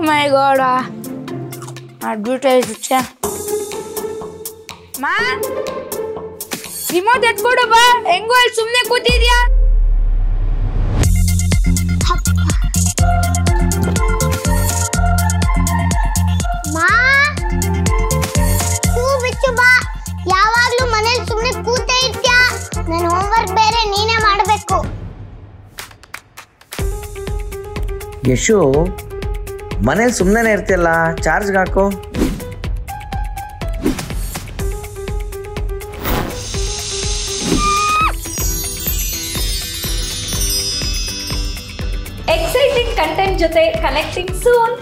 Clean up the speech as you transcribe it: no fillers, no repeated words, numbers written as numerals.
ಮೈ god advertise ಮಾ remote ಎತ್ಕೊಡು ಬಾ ಹೆಂಗೋ ಅಲ್ಲಿ ಸುಮ್ಮನೆ ಕೂತಿದ್ಯಾ ಮಾ ಶೂ ಬಿಚ್ಚು ಬಾ ಯಾವಾಗ್ಲೂ ಮನೇಲಿ ಸುಮ್ಮನೆ ಕೂತೇ ಇರ್ತ್ಯಾ ನನ್ನ ಹೋಮ್ವರ್ಕ್ ಬೇರೆ ನೀನೇ ಮಾಡಬೇಕು ಯಶು ಮನೇಲಿ ಸುಮ್ಮನೆ ಇರ್ತಿಯಲ್ಲ ಚಾರ್ಜ್ಗೆ ಹಾಕು ಎಕ್ಸೈಟಿಂಗ್ ಕಂಟೆಂಟ್ ಜೊತೆ ಕನೆಕ್ಟಿಂಗ್ ಸೂನ್